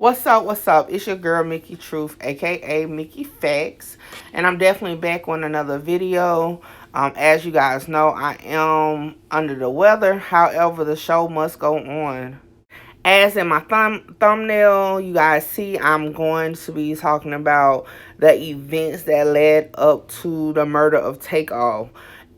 What's up? What's up? It's your girl Mickey Truth, aka Mickey Facts, and I'm definitely back with another video. As you guys know, I am under the weather. However, the show must go on. As in my thumbnail, you guys see, I'm going to be talking about the events that led up to the murder of Takeoff.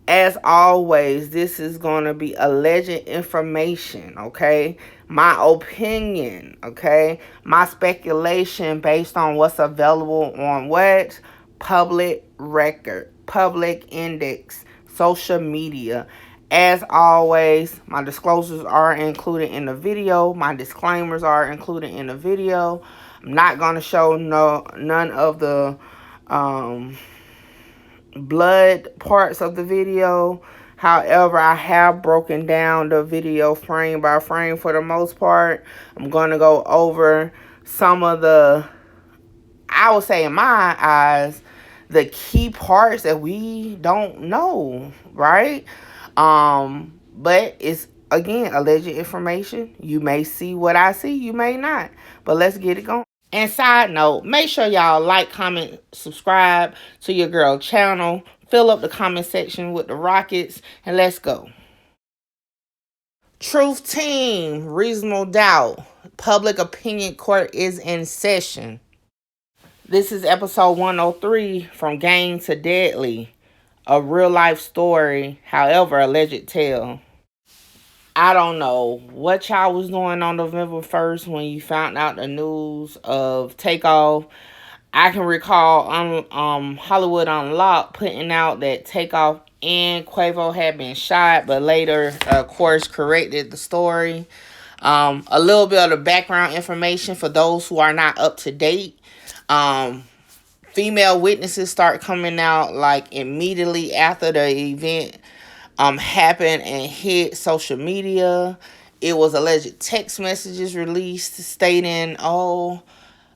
As always, this is going to be alleged information, okay? My opinion, okay? My speculation based on what's available on what? Public record, public index, social media. As always, my disclosures are included in the video. My disclaimers are included in the video. I'm not going to show none of the blood parts of the video. However, I have broken down the video frame by frame for the most part. I'm going to go over some of the, I would say in my eyes, the key parts that we don't know, right? But it's again alleged information. You may see what I see, you may not. But let's get it going. And side note, make sure y'all like, comment, subscribe to your girl channel. Fill up the comment section with the rockets, and let's go. Truth Team, Reasonable Doubt, Public Opinion Court is in session. This is episode 103, From Game to Deadly, a real life story, however alleged tale. I don't know what y'all was doing on November 1st when you found out the news of Takeoff. I can recall on Hollywood Unlocked putting out that Takeoff and Quavo had been shot, but later, of course, corrected the story. A little bit of the background information for those who are not up to date. Female witnesses start coming out like immediately after the event happened and hit social media. It was alleged text messages released stating, oh,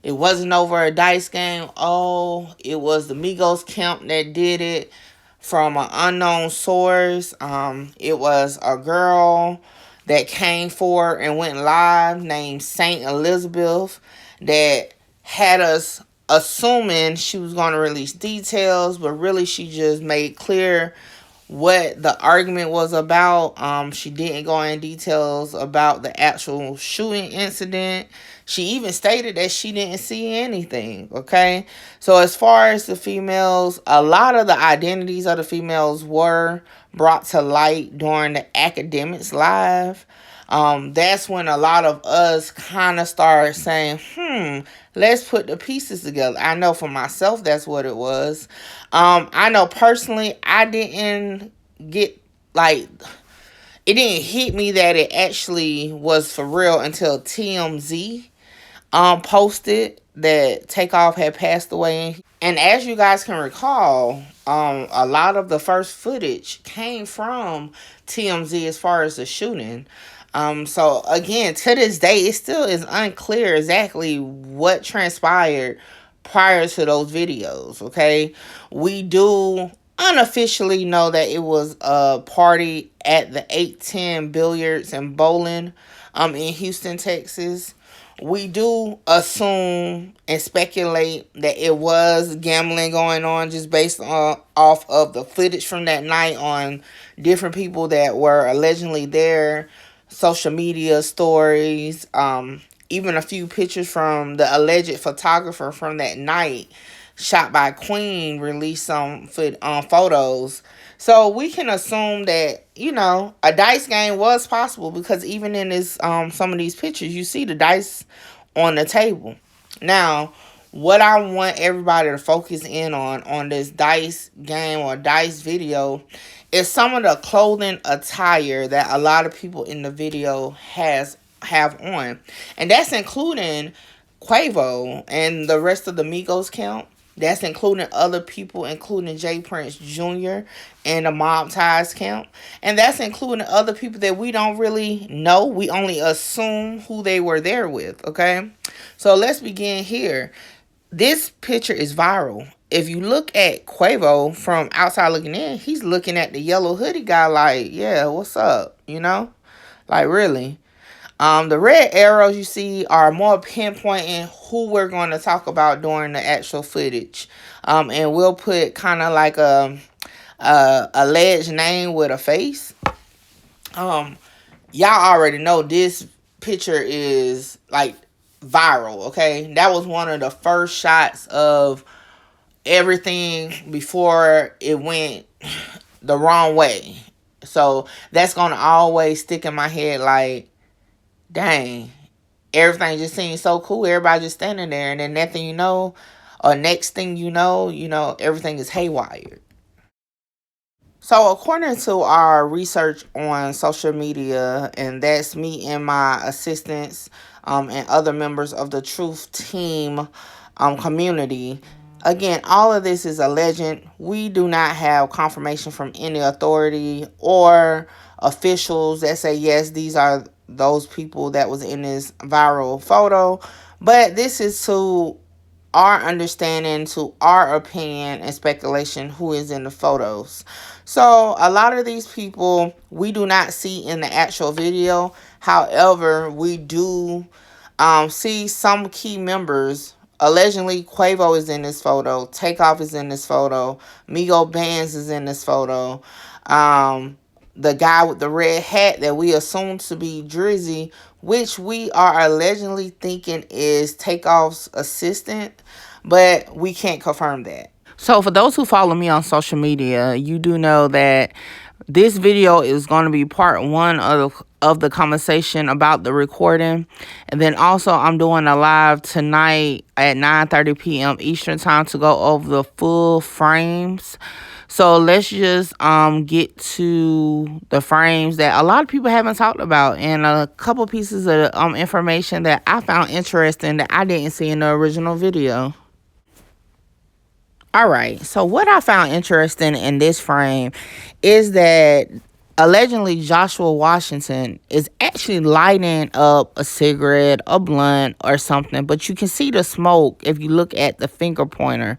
it wasn't over a dice game. Oh, it was the Migos camp that did it from an unknown source. It was a girl that came forward and went live named Saint Elizabeth that had us assuming she was going to release details, but really she just made clear what the argument was about. She didn't go in details about the actual shooting incident. She even stated that she didn't see anything, okay? So as far as the females, a lot of the identities of the females were brought to light during the Academics Live. That's when a lot of us kind of started saying, let's put the pieces together. I know for myself that's what it was. I know personally I didn't get like, it didn't hit me that it actually was for real until TMZ posted that Takeoff had passed away. And as you guys can recall, a lot of the first footage came from TMZ as far as the shooting. So again, to this day, it still is unclear exactly what transpired prior to those videos, okay? We do unofficially know that it was a party at the 810 Billiards and Bowling in Houston, Texas. We do assume and speculate that it was gambling going on just based on off of the footage from that night on different people that were allegedly there, social media stories, even a few pictures from the alleged photographer from that night shot by Queen released some photos. So we can assume that, a dice game was possible because even in this some of these pictures, you see the dice on the table. Now, what I want everybody to focus in on this dice game or dice video is some of the clothing attire that a lot of people in the video have on. And that's including Quavo and the rest of the Migos camp. That's including other people, including Jay Prince Jr. and the Mob Ties camp. And that's including other people that we don't really know. We only assume who they were there with, okay? So let's begin here. This picture is viral. If you look at Quavo from outside looking in, he's looking at the yellow hoodie guy like, yeah, what's up? Like, really? The red arrows you see are more pinpointing who we're going to talk about during the actual footage. And we'll put kind of like a alleged name with a face. Y'all already know this picture is like viral, okay? That was one of the first shots of everything before it went the wrong way. So that's going to always stick in my head like, dang, everything just seems so cool. Everybody just standing there, and then nothing you know, or next thing you know, everything is haywire. So according to our research on social media, and that's me and my assistants, and other members of the Truth Team, community. Again, all of this is alleged. We do not have confirmation from any authority or officials that say, yes, these are those people that was in this viral photo. But this is to our understanding, to our opinion and speculation, who is in the photos. So a lot of these people we do not see in the actual video. However, we do see some key members. Allegedly, Quavo is in this photo. Takeoff is in this photo. Migo Bands is in this photo. The guy with the red hat that we assume to be Drizzy, which we are allegedly thinking is Takeoff's assistant, but we can't confirm that. So for those who follow me on social media, you do know that this video is going to be part one of the conversation about the recording. And then also I'm doing a live tonight at 9:30 p.m. Eastern time to go over the full frames. So let's just get to the frames that a lot of people haven't talked about, and a couple pieces of information that I found interesting that I didn't see in the original video. All right, so what I found interesting in this frame is that allegedly Joshua Washington is actually lighting up a cigarette, a blunt, or something, but you can see the smoke if you look at the finger pointer.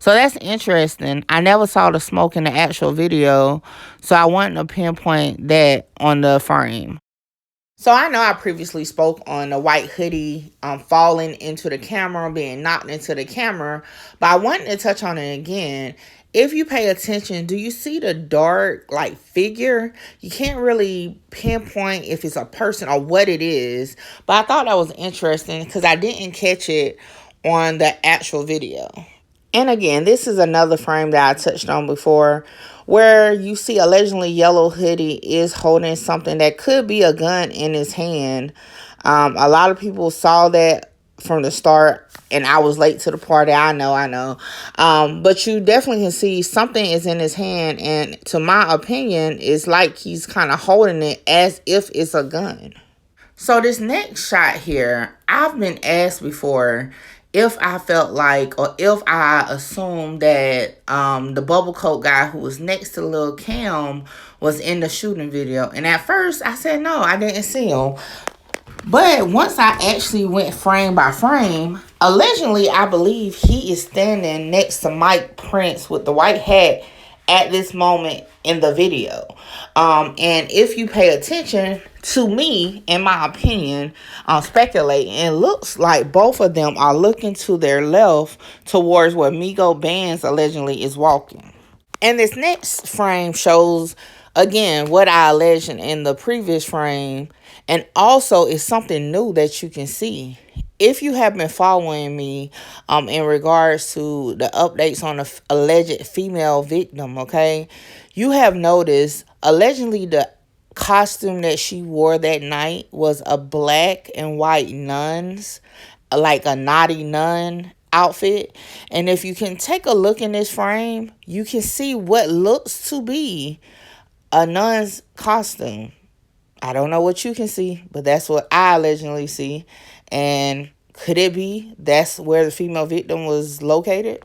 So that's interesting. I never saw the smoke in the actual video, so I wanted to pinpoint that on the frame. So I know I previously spoke on the white hoodie falling into the camera, being knocked into the camera, but I wanted to touch on it again. If you pay attention, do you see the dark like figure? You can't really pinpoint if it's a person or what it is, but I thought that was interesting because I didn't catch it on the actual video. And again, this is another frame that I touched on before, where you see allegedly Yellow Hoodie is holding something that could be a gun in his hand. A lot of people saw that from the start, and I was late to the party. I know. But you definitely can see something is in his hand, and to my opinion, it's like he's kind of holding it as if it's a gun. So this next shot here, I've been asked before if I felt like, or if I assumed that the bubble coat guy who was next to Lil Cam was in the shooting video. And at first I said no, I didn't see him. But once I actually went frame by frame, allegedly I believe he is standing next to Mike Prince with the white hat at this moment in the video. And if you pay attention to me, in my opinion, I'm speculating, it looks like both of them are looking to their left towards where Migo Bands allegedly is walking. And this next frame shows, again, what I alleged in the previous frame. And also, it's something new that you can see. If you have been following me in regards to the updates on the alleged female victim, okay, you have noticed allegedly the costume that she wore that night was a black and white nun's, like a naughty nun outfit. And if you can take a look in this frame, you can see what looks to be a nun's costume. I don't know what you can see, but that's what I allegedly see. And could it be that's where the female victim was located?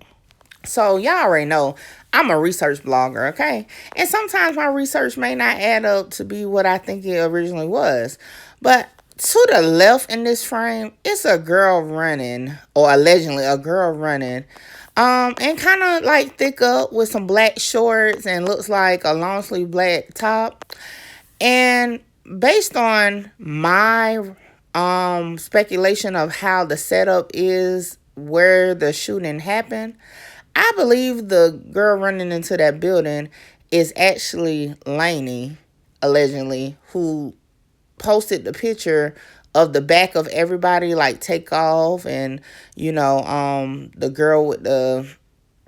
So y'all already know I'm a research blogger, okay? And sometimes my research may not add up to be what I think it originally was. But to the left in this frame, it's a girl running, or allegedly a girl running, and kind of like thick up with some black shorts and looks like a long sleeve black top. And based on my speculation of how the setup is where the shooting happened, I believe the girl running into that building is actually Lainey, allegedly, who posted the picture of the back of everybody, like Takeoff and, the girl with the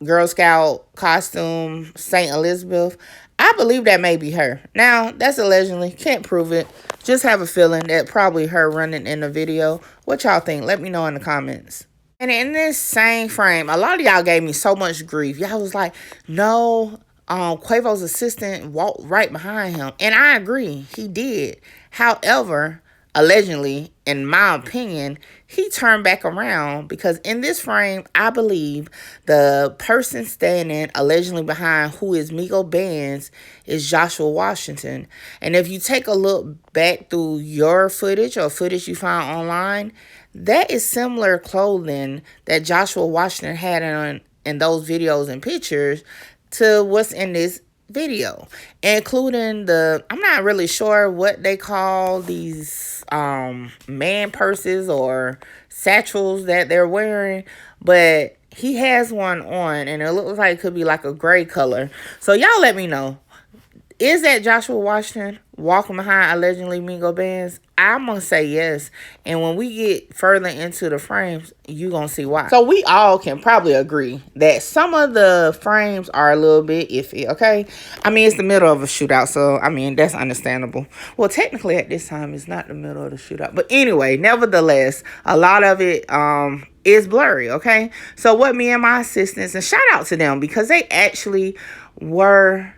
Girl Scout costume, St. Elizabeth. I believe that may be her. Now, that's allegedly. Can't prove it. Just have a feeling that probably her running in the video. What y'all think? Let me know in the comments. And in this same frame, a lot of y'all gave me so much grief. Y'all was like, no, Quavo's assistant walked right behind him. And I agree, he did. However, allegedly, in my opinion, he turned back around because in this frame, I believe the person standing allegedly behind who is Migo Benz is Joshua Washington. And if you take a look back through your footage or footage you found online, that is similar clothing that Joshua Washington had on in those videos and pictures to what's in this video, including I'm not really sure what they call these man purses or satchels that they're wearing, but he has one on and it looks like it could be like a gray color. So y'all let me know, is that Joshua Washington walking behind allegedly Migo Benz? I'm going to say yes. And when we get further into the frames, you going to see why. So we all can probably agree that some of the frames are a little bit iffy, okay? I mean, it's the middle of a shootout, so, I mean, that's understandable. Well, technically at this time, it's not the middle of the shootout. But anyway, nevertheless, a lot of it is blurry, okay? So what me and my assistants, and shout out to them because they actually were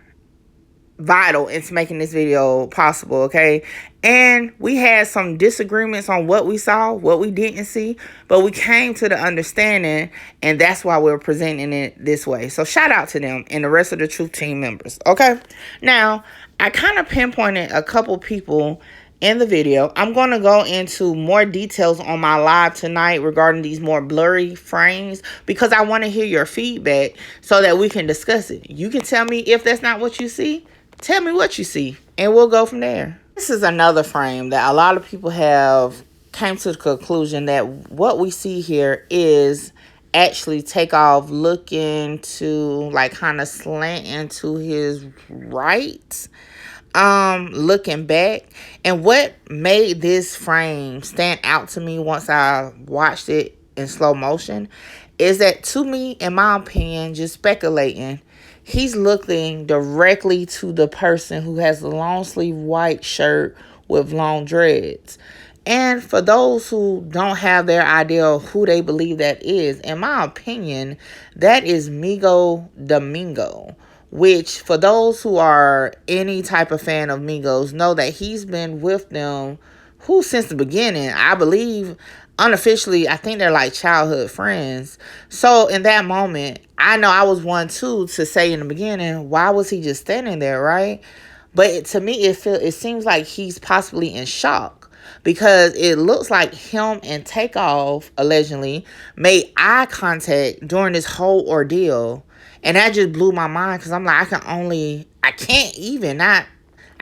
vital into making this video possible, okay? And we had some disagreements on what we saw, what we didn't see, but we came to the understanding, and that's why we're presenting it this way. So shout out to them and the rest of the Truth Team members, okay? Now, I kind of pinpointed a couple people in the video. I'm going to go into more details on my live tonight regarding these more blurry frames because I want to hear your feedback so that we can discuss it. You can tell me if that's not what you see. Tell me what you see, and we'll go from there. This is another frame that a lot of people have came to the conclusion that what we see here is actually Takeoff looking to, like, kind of slant into his right, looking back. And what made this frame stand out to me once I watched it in slow motion is that, to me, in my opinion, just speculating, he's looking directly to the person who has the long sleeve white shirt with long dreads. And for those who don't have their idea of who they believe that is, in my opinion, that is Migo Domingo, which for those who are any type of fan of Migos know that he's been with them since the beginning. I believe unofficially, I think they're like childhood friends. So in that moment, I know I was one too to say in the beginning, why was he just standing there, right? But to me, it seems like he's possibly in shock because it looks like him and Takeoff allegedly made eye contact during this whole ordeal. And that just blew my mind because I'm like, I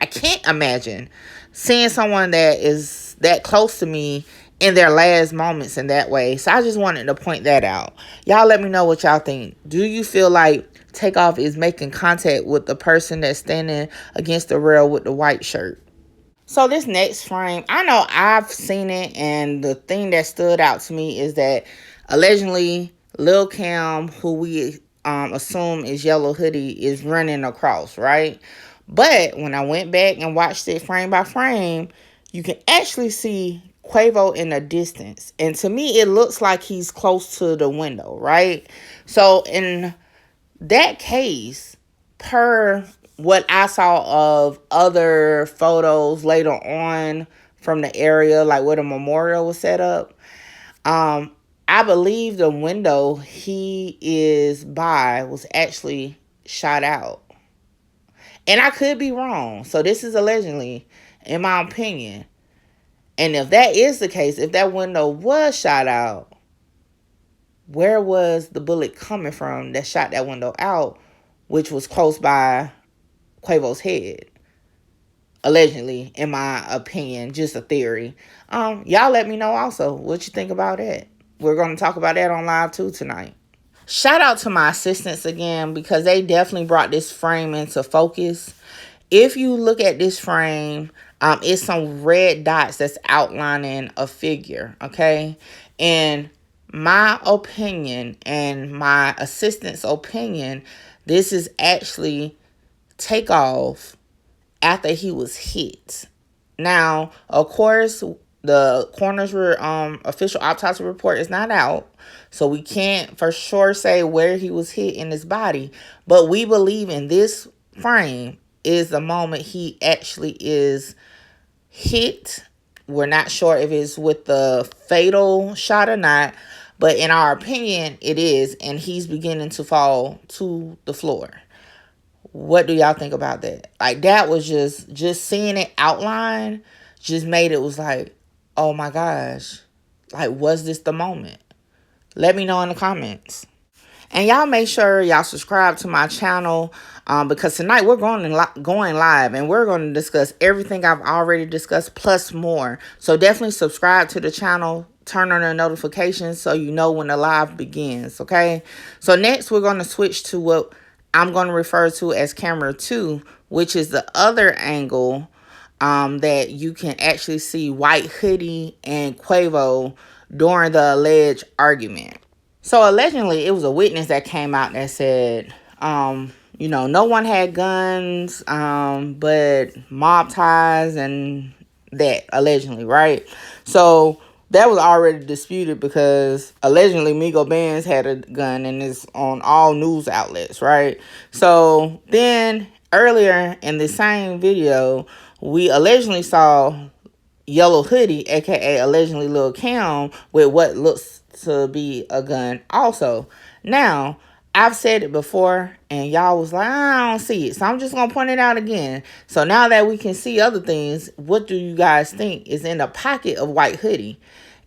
can't imagine seeing someone that is that close to me in their last moments in that way. So I just wanted to point that out. Y'all let me know what y'all think. Do you feel like Takeoff is making contact with the person that's standing against the rail with the white shirt? So this next frame, I know I've seen it, and the thing that stood out to me is that allegedly Lil Cam, who we assume is Yellow Hoodie, is running across, right? But when I went back and watched it frame by frame, you can actually see Quavo in the distance. And to me, it looks like he's close to the window, right? So in that case, per what I saw of other photos later on from the area, like where the memorial was set up, I believe the window he is by was actually shot out. And I could be wrong. So this is allegedly, in my opinion. And if that is the case, if that window was shot out, where was the bullet coming from that shot that window out, which was close by Quavo's head? allegedly, in my opinion, just a theory. Y'all let me know also what you think about that. We're going to talk about that on live too tonight. Shout out to my assistants again, because they definitely brought this frame into focus. If you look at this frame, it's some red dots that's outlining a figure, okay? And my opinion and my assistant's opinion, this is actually Takeoff after he was hit. Now, of course, the coroner's official autopsy report is not out, so we can't for sure say where he was hit in his body. But we believe in this frame is the moment he actually is hit. We're not sure if it's with the fatal shot or not, but in our opinion, it is, and he's beginning to fall to the floor. What do y'all think about that? Like, that was just seeing it outline just made it was like, oh my gosh, like, was this the moment? Let me know in the comments. And y'all make sure y'all subscribe to my channel, because tonight we're going live, and we're going to discuss everything I've already discussed plus more. So definitely subscribe to the channel. Turn on the notifications so you know when the live begins, okay? So next we're going to switch to what I'm going to refer to as camera 2, which is the other angle that you can actually see White Hoodie and Quavo during the alleged argument. So allegedly, it was a witness that came out that said, no one had guns, but mob ties and that, allegedly, right? So that was already disputed because allegedly Migo Benz had a gun and it's on all news outlets, right? So then earlier in the same video, we allegedly saw Yellow Hoodie, aka allegedly Lil Cam, with what looks to be a gun also. Now, I've said it before and y'all was like, I don't see it, so I'm just gonna point it out again. So now that we can see other things, what do you guys think is in the pocket of White Hoodie?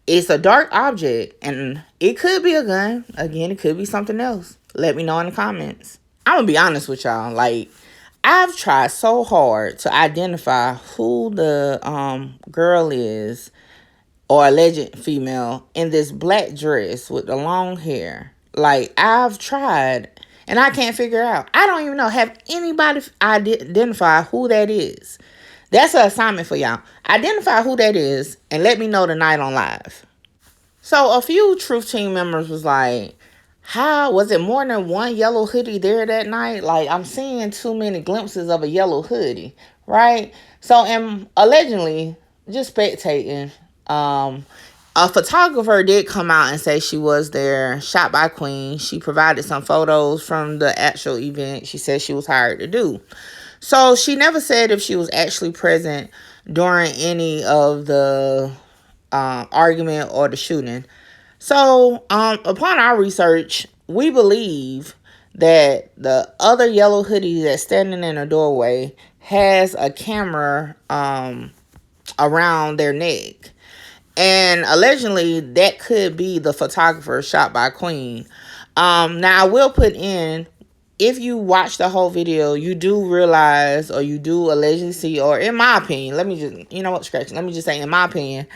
It's a dark object, and it could be a gun. Again, it could be something else. Let me know in the comments. I'm gonna be honest with y'all. Like, I've tried so hard to identify who the girl is, or alleged female, in this black dress with the long hair. Like, I've tried, and I can't figure out. I don't even know. Have anybody identified who that is? That's an assignment for y'all. Identify who that is and let me know tonight on live. So a few Truth Team members was like, how was it more than one yellow hoodie there that night? Like, I'm seeing too many glimpses of a yellow hoodie, right? So, and allegedly, just spectating, a photographer did come out and say she was there, shot by Queen. She provided some photos from the actual event she said she was hired to do. So she never said if she was actually present during any of the argument or the shooting. So upon our research, we believe that the other yellow hoodie that's standing in a doorway has a camera around their neck. And allegedly, that could be the photographer shot by Queen. Now, I will put in, if you watch the whole video, you do realize, or you do allegedly see, or in my opinion, let me just, you know what, scratch it. Let me just say, in my opinion,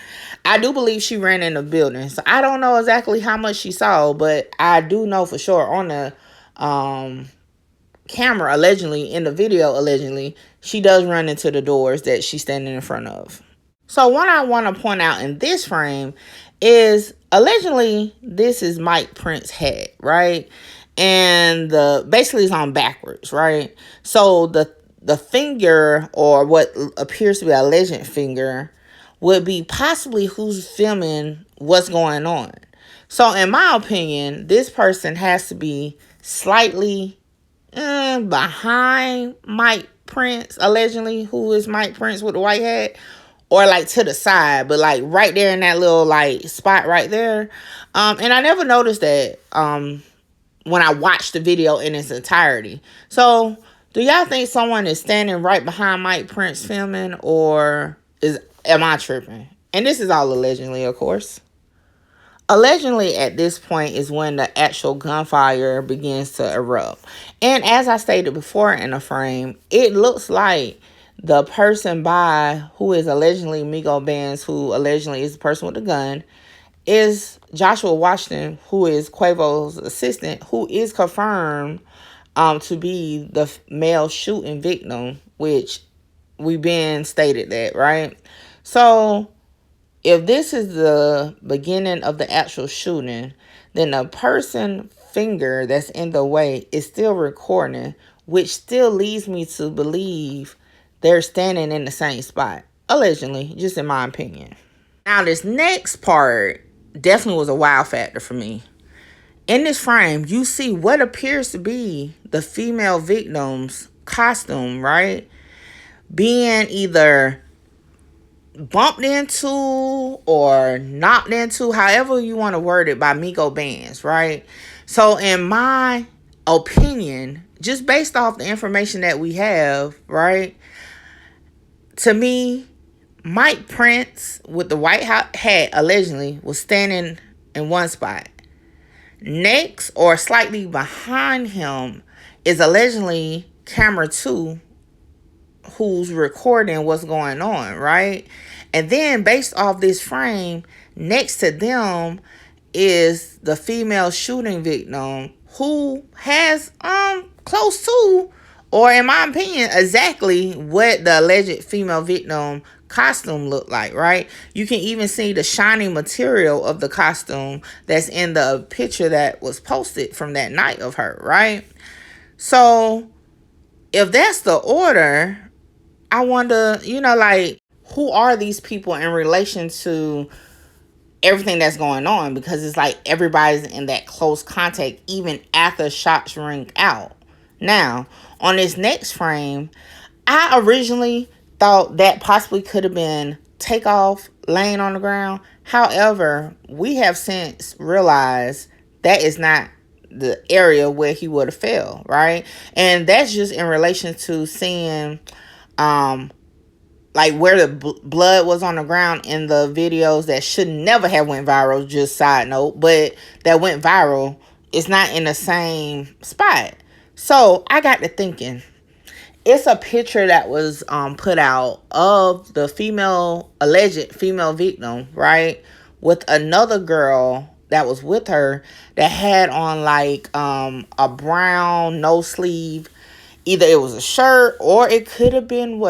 I do believe she ran in the building. So I don't know exactly how much she saw, but I do know for sure on the camera, allegedly, in the video, allegedly, she does run into the doors that she's standing in front of. So what I want to point out in this frame is, allegedly, this is Mike Prince's hat, right? And basically it's on backwards, right? So the finger, or what appears to be a alleged finger, would be possibly who's filming what's going on. So in my opinion, this person has to be slightly behind Mike Prince, allegedly, who is Mike Prince with the white hat, or like to the side, but like right there in that little like spot right there. And I never noticed that when I watched the video in its entirety. So do y'all think someone is standing right behind Mike Prince filming, or am I tripping? And this is all allegedly, of course. Allegedly, at this point is when the actual gunfire begins to erupt. And as I stated before in the frame, it looks like the person by who is allegedly Migo Benz, who allegedly is the person with the gun, is Joshua Washington, who is Quavo's assistant, who is confirmed to be the male shooting victim, which we've been stated that, right? So if this is the beginning of the actual shooting, then the person finger that's in the way is still recording, which still leads me to believe they're standing in the same spot. Allegedly, just in my opinion. Now, this next part definitely was a wow factor for me. In this frame, you see what appears to be the female victim's costume, right? Being either bumped into or knocked into, however you want to word it, by Migo Benz, right? So in my opinion, just based off the information that we have, right, to me, Mike Prince with the white hat allegedly was standing in one spot. Next or slightly behind him is allegedly camera 2, who's recording what's going on, right? And then based off this frame, next to them is the female shooting victim, who has close to, or in my opinion, exactly what the alleged female victim costume looked like, right? You can even see the shiny material of the costume that's in the picture that was posted from that night of her, right? So if that's the order, I wonder, like, who are these people in relation to everything that's going on? Because it's like everybody's in that close contact even after shots ring out. Now, on this next frame, I originally thought that possibly could have been Takeoff laying on the ground. However, we have since realized that is not the area where he would have fell, right? And that's just in relation to seeing like where the blood was on the ground in the videos that should never have went viral, just side note, but that went viral. It's not in the same spot. So I got to thinking, it's a picture that was put out of the alleged female victim, right, with another girl that was with her that had on like a brown no sleeve. Either it was a shirt or it could have been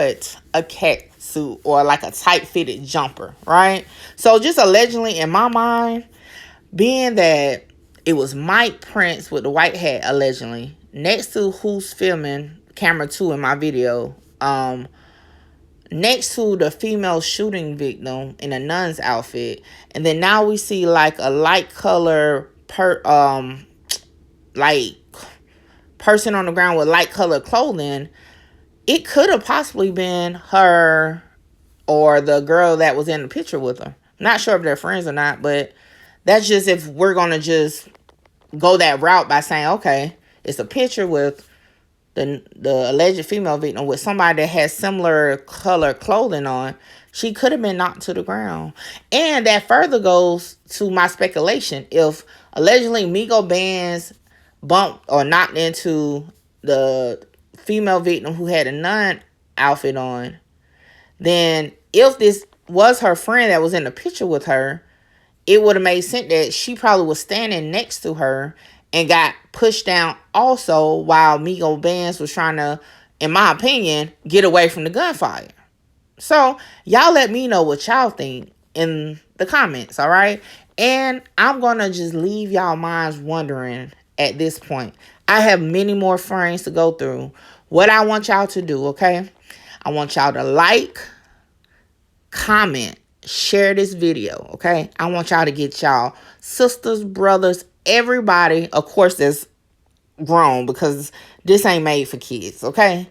a cat suit or like a tight fitted jumper, right? So just allegedly in my mind, being that it was Mike Prince with the white hat allegedly next to who's filming camera 2 in my video, next to the female shooting victim in a nun's outfit, and then now we see like a light color like person on the ground with light colored clothing. It could have possibly been her or the girl that was in the picture with her. Not sure if they're friends or not, but that's just if we're going to just go that route by saying, okay, it's a picture with the alleged female victim with somebody that has similar color clothing on. She could have been knocked to the ground. And that further goes to my speculation. If allegedly Migo Benz bumped or knocked into the female victim who had a nun outfit on, then if this was her friend that was in the picture with her, it would have made sense that she probably was standing next to her and got pushed down also while Migo Benz was trying to, in my opinion, get away from the gunfire. So y'all let me know what y'all think in the comments, all right? And I'm going to just leave y'all minds wondering at this point. I have many more frames to go through. What I want y'all to do, okay? I want y'all to like, comment, share this video, okay? I want y'all to get y'all sisters, brothers, everybody, of course, that's grown, because this ain't made for kids, okay?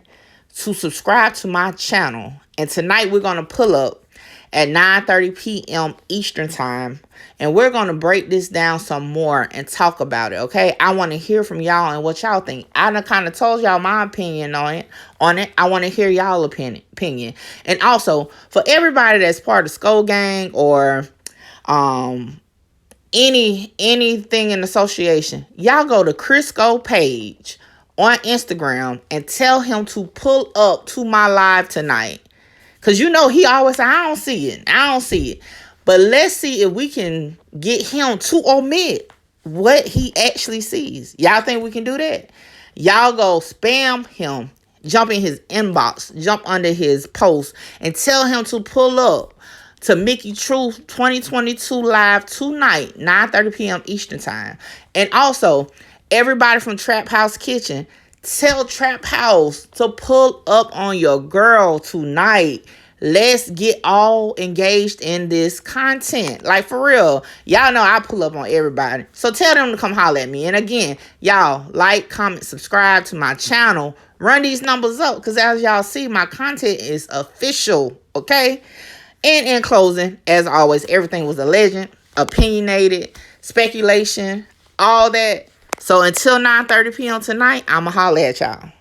To subscribe to my channel. And tonight we're going to pull up at 9:30 p.m. Eastern time, and we're going to break this down some more and talk about it, okay? I want to hear from y'all and what y'all think. I done kind of told y'all my opinion on it. I want to hear y'all opinion. And also, for everybody that's part of Skull Gang or anything in association, y'all go to Crisco page on Instagram and tell him to pull up to my live tonight. Because you know he always say, I don't see it. I don't see it. But let's see if we can get him to omit what he actually sees. Y'all think we can do that? Y'all go spam him. Jump in his inbox. Jump under his post. And tell him to pull up to Mickey Truth 2022 live tonight, 9:30 p.m. Eastern time. And also, everybody from Trap House Kitchen, tell Trap House to pull up on your girl tonight. Let's get all engaged in this content. Like, for real. Y'all know I pull up on everybody. So tell them to come holler at me. And again, y'all, like, comment, subscribe to my channel. Run these numbers up. Because as y'all see, my content is official. Okay? And in closing, as always, everything was a legend, opinionated, speculation, all that. So until 9:30 p.m. tonight, I'ma holler at y'all.